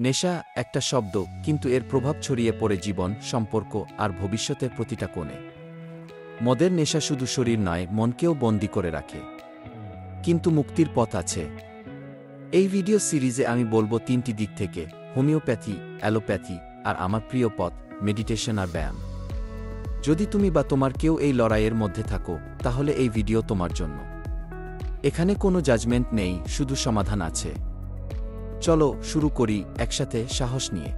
নেশা একটা শব্দ, কিন্তু এর প্রভাব ছড়িয়ে পড়ে জীবন, সম্পর্ক আর ভবিষ্যতের প্রতিটা কোণে। মদের নেশা শুধু শরীর নয়, মনকেও বন্দী করে রাখে। কিন্তু মুক্তির পথ আছে। এই ভিডিও সিরিজে আমি বলবো 3টি দিক থেকে: হোমিওপ্যাথি, অ্যালোপ্যাথি আর আমার প্রিয় পথ, মেডিটেশন আর ব্যায়াম। যদি তুমি বা তোমার কেউ এই লড়াইয়ের মধ্যে থাকো, তাহলে এই ভিডিও তোমার জন্য। এখানে কোনো জাজমেন্ট নেই, শুধু সমাধান আছে। চলো শুরু করি একসাথে, সাহস নিয়ে।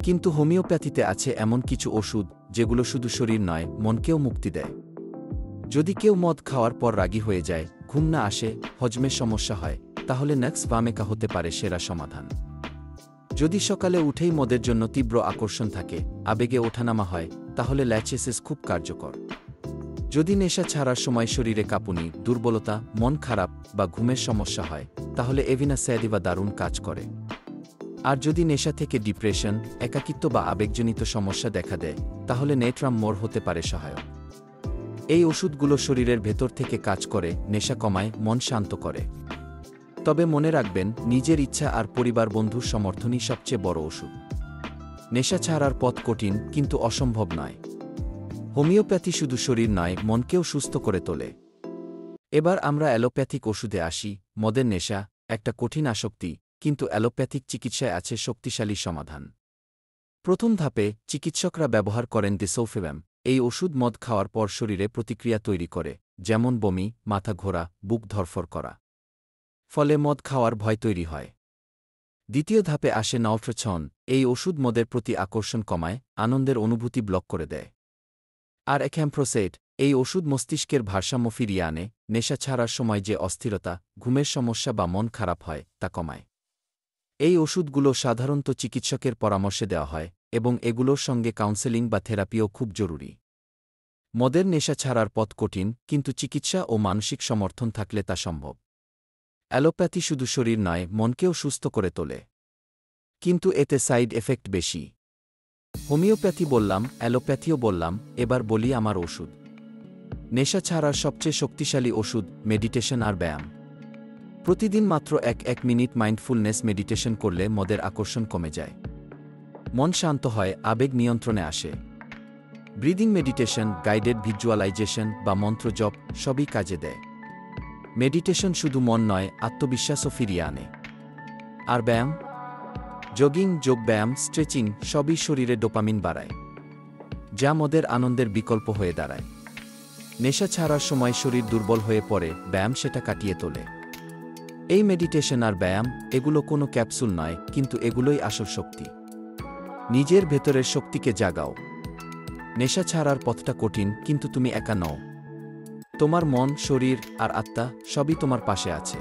কিন্তু হোমিওপ্যাথিতে আছে এমন কিছু ওষুধ যেগুলো শুধু শরীর নয়, মনকেও মুক্তি দেয়। যদি কেউ মদ খাওয়ার পর রাগী হয়ে যায়, ঘুম না আসে, হজমের সমস্যা হয়, তাহলে নেক্স ভামেকা হতে পারে সেরা সমাধান। যদি সকালে উঠেই মদের জন্য তীব্র আকর্ষণ থাকে, আবেগে ওঠানামা হয়, তাহলে ল্যাচেসিস খুব কার্যকর। যদি নেশা ছাড়ার সময় শরীরে কাঁপুনি, দুর্বলতা, মন খারাপ বা ঘুমের সমস্যা হয়, তাহলে এভিনা স্যাডিভা দারুণ কাজ করে। আর যদি নেশা থেকে ডিপ্রেশন, একাকিত্ব বা আবেগজনিত সমস্যা দেখা দেয়, তাহলে নেট্রাম মোর হতে পারে সহায়ক। এই ওষুধগুলো শরীরের ভেতর থেকে কাজ করে, নেশা কমায়, মন শান্ত করে। তবে মনে রাখবেন, নিজের ইচ্ছা আর পরিবার বন্ধুর সমর্থনই সবচেয়ে বড় ওষুধ। নেশা ছাড়ার পথ কঠিন, কিন্তু অসম্ভব নয়। হোমিওপ্যাথি শুধু শরীর নয়, মনকেও সুস্থ করে তোলে। এবার আমরা অ্যালোপ্যাথিক ওষুধে আসি। মদের নেশা একটা কঠিন আসক্তি, কিন্তু অ্যালোপ্যাথিক চিকিৎসায় আছে শক্তিশালী সমাধান। প্রথম ধাপে চিকিৎসকরা ব্যবহার করেন ডিসোফেভাম। এই ওষুধ মদ খাওয়ার পর শরীরে প্রতিক্রিয়া তৈরি করে, যেমন বমি, মাথা ঘোরা, বুক ধরফর করা। ফলে মদ খাওয়ার ভয় তৈরি হয়। দ্বিতীয় ধাপে আসে নালট্রোছন। এই ওষুধ মদের প্রতি আকর্ষণ কমায়, আনন্দের অনুভূতি ব্লক করে দেয়। আর এক্যাম্প্রোসেট, এই ওষুধ মস্তিষ্কের ভারসাম্য ফিরিয়ে আনে, নেশা ছাড়ার সময় যে অস্থিরতা, ঘুমের সমস্যা বা মন খারাপ হয়, তা কমায়। এই ওষুধগুলো সাধারণত চিকিৎসকের পরামর্শে দেওয়া হয়, এবং এগুলোর সঙ্গে কাউন্সেলিং বা থেরাপিও খুব জরুরি। মদের নেশা ছাড়ার পথ কঠিন, কিন্তু চিকিৎসা ও মানসিক সমর্থন থাকলে তা সম্ভব। অ্যালোপ্যাথি শুধু শরীর নয়, মনকেও সুস্থ করে তোলে। কিন্তু এতে সাইড এফেক্ট বেশি। হোমিওপ্যাথি বললাম, অ্যালোপ্যাথিও বললাম, এবার বলি আমার ওষুধ। নেশা ছাড়ার সবচেয়ে শক্তিশালী ওষুধ, মেডিটেশন আর ব্যায়াম। প্রতিদিন মাত্র 1 মিনিট মাইন্ডফুলনেস মেডিটেশন করলে মদের আকর্ষণ কমে যায়। মন শান্ত হয়, আবেগ নিয়ন্ত্রণে আসে। ব্রিদিং মেডিটেশন, গাইডেড ভিজুয়ালাইজেশন বা মন্ত্র জপ সবই কাজে দেয়। মেডিটেশন শুধু মন নয়, আত্মবিশ্বাসও ফিরিয়ে আনে। আর ব্যায়াম, জগিং, যোগব্যায়াম, স্ট্রেচিং সবই শরীরে ডোপামিন বাড়ায়, যা মদের আনন্দের বিকল্প হয়ে দাঁড়ায়। নেশা ছাড়ার সময় শরীর দুর্বল হয়ে পড়ে, ব্যায়াম সেটা কাটিয়ে তোলে। এই মেডিটেশন আর ব্যায়াম, এগুলো কোনো ক্যাপসুল নয়, কিন্তু এগুলোই আসল শক্তি। নিজের ভেতরের শক্তিকে জাগাও। নেশা ছাড়ার পথটা কঠিন, কিন্তু তুমি একা নও। তোমার মন, শরীর আর আত্মা সবই তোমার পাশে আছে।